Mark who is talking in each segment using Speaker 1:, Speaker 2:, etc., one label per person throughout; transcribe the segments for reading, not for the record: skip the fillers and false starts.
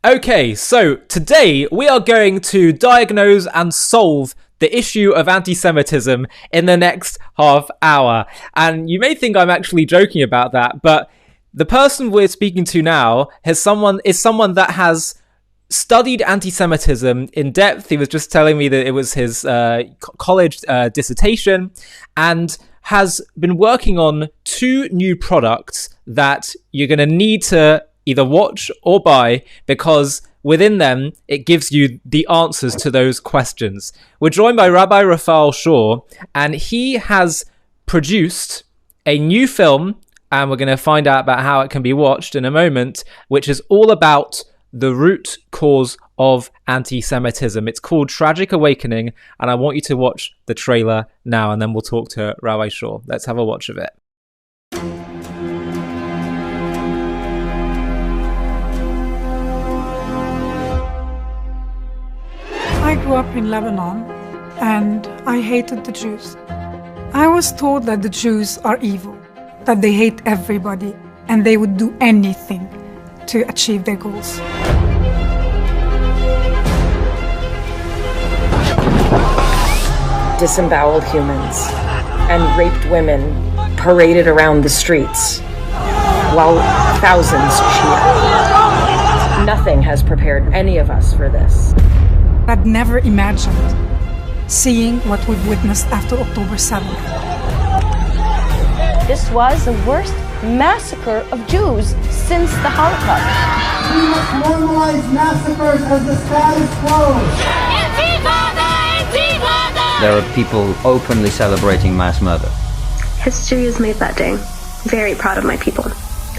Speaker 1: Okay, so today we are going to diagnose and solve the issue of anti-Semitism in the next half hour. And you may think I'm actually joking about that, but the person we're speaking to now is someone that has studied anti-Semitism in depth. He was just telling me that it was his college dissertation, and has been working on two new products that you're going to need to either watch or buy, because within them, it gives you the answers to those questions. We're joined by Rabbi Raphael Shaw, and he has produced a new film, and we're going to find out about how it can be watched in a moment, which is all about the root cause of anti-Semitism. It's called Tragic Awakening, and I want you to watch the trailer now, and then we'll talk to Rabbi Shaw. Let's have a watch of it.
Speaker 2: I grew up in Lebanon, and I hated the Jews. I was told that the Jews are evil, that they hate everybody, and they would do anything to achieve their goals.
Speaker 3: Disemboweled humans and raped women paraded around the streets while thousands cheer. Nothing has prepared any of us for this.
Speaker 2: I'd never imagined seeing what we've witnessed after October 7th.
Speaker 4: This was the worst massacre of Jews since the Holocaust.
Speaker 5: We must normalize massacres as the status quo.
Speaker 6: There are people openly celebrating mass murder.
Speaker 7: History is made that day. Very proud of my people.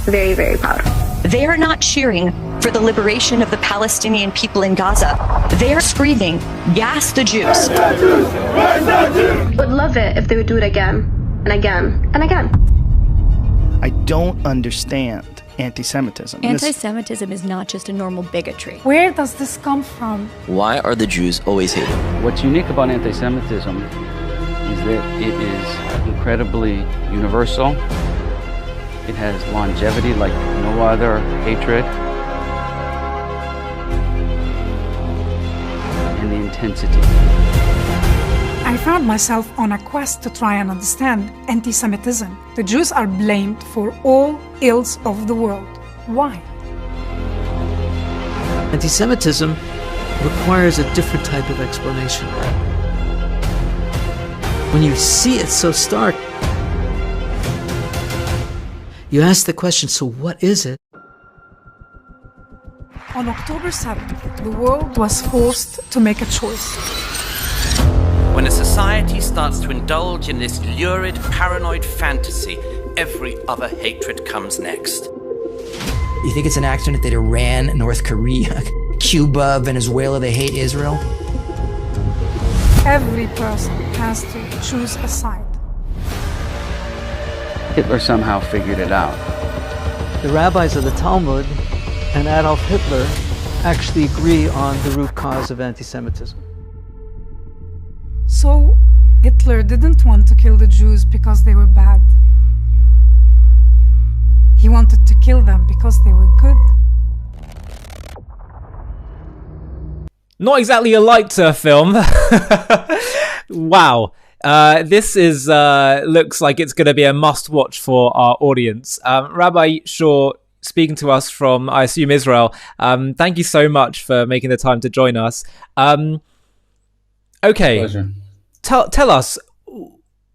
Speaker 7: Very, very proud.
Speaker 8: They are not cheering for the liberation of the Palestinian people in Gaza. They are screaming, "Gas the Jews!"
Speaker 7: Would love it if they would do it again, and again, and again.
Speaker 9: I don't understand anti-Semitism.
Speaker 10: Anti-Semitism is not just a normal bigotry.
Speaker 2: Where does this come from?
Speaker 11: Why are the Jews always hated?
Speaker 12: What's unique about anti-Semitism is that it is incredibly universal. It has longevity like no other hatred. And the intensity.
Speaker 2: I found myself on a quest to try and understand anti-Semitism. The Jews are blamed for all ills of the world. Why?
Speaker 13: Anti-Semitism requires a different type of explanation. When you see it so stark, you ask the question, so what is it?
Speaker 2: On October 7th, the world was forced to make a choice.
Speaker 14: When a society starts to indulge in this lurid, paranoid fantasy, every other hatred comes next.
Speaker 15: You think it's an accident that Iran, North Korea, Cuba, Venezuela, they hate Israel?
Speaker 2: Every person has to choose a side.
Speaker 12: Hitler somehow figured it out.
Speaker 13: The rabbis of the Talmud and Adolf Hitler actually agree on the root cause of anti-Semitism.
Speaker 2: So, Hitler didn't want to kill the Jews because they were bad. He wanted to kill them because they were good.
Speaker 1: Not exactly a light film. Wow. This is looks like it's going to be a must-watch for our audience. Rabbi Shaw, speaking to us from, I assume, Israel. Thank you so much for making the time to join us. Okay,
Speaker 12: Pleasure.
Speaker 1: Tell us,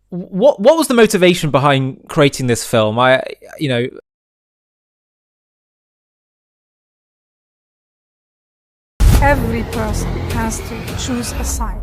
Speaker 1: what was the motivation behind creating this film?
Speaker 2: Every person has to choose a side.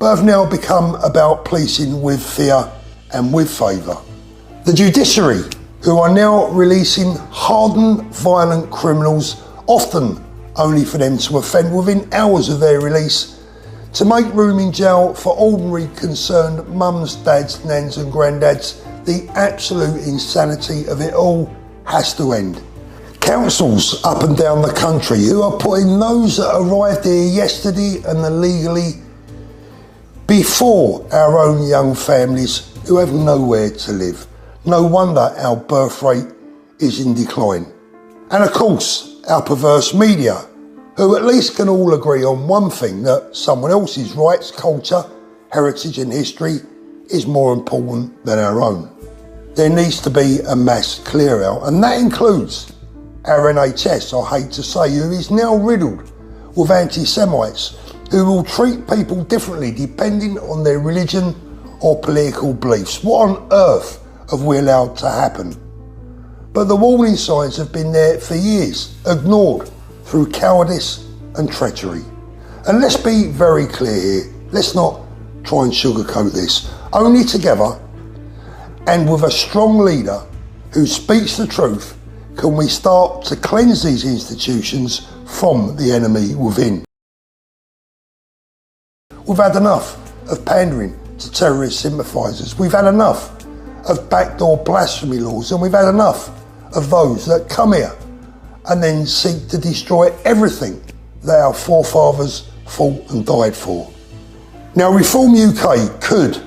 Speaker 16: but have now become about policing with fear and with favour. The judiciary, who are now releasing hardened, violent criminals, often only for them to offend within hours of their release, to make room in jail for ordinary concerned mums, dads, nans and granddads. The absolute insanity of it all has to end. Councils up and down the country who are putting those that arrived here yesterday and illegally before our own young families who have nowhere to live. No wonder our birth rate is in decline. And of course, our perverse media, who at least can all agree on one thing, that someone else's rights, culture, heritage and history is more important than our own. There needs to be a mass clear out, and that includes our NHS, I hate to say, who is now riddled with anti-Semites who will treat people differently depending on their religion or political beliefs. What on earth have we allowed to happen? But the warning signs have been there for years, ignored through cowardice and treachery. And let's be very clear here, let's not try and sugarcoat this. Only together and with a strong leader who speaks the truth can we start to cleanse these institutions from the enemy within. We've had enough of pandering to terrorist sympathisers. We've had enough of backdoor blasphemy laws, and we've had enough of those that come here and then seek to destroy everything that our forefathers fought and died for. Now, Reform UK could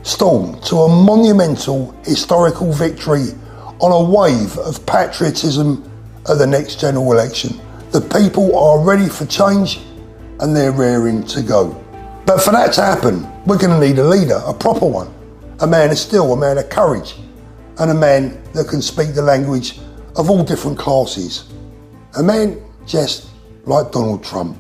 Speaker 16: storm to a monumental historical victory on a wave of patriotism at the next general election. The people are ready for change and they're raring to go. But for that to happen, we're going to need a leader, a proper one, a man of steel, a man of courage, and a man that can speak the language of all different classes. A man just like Donald Trump.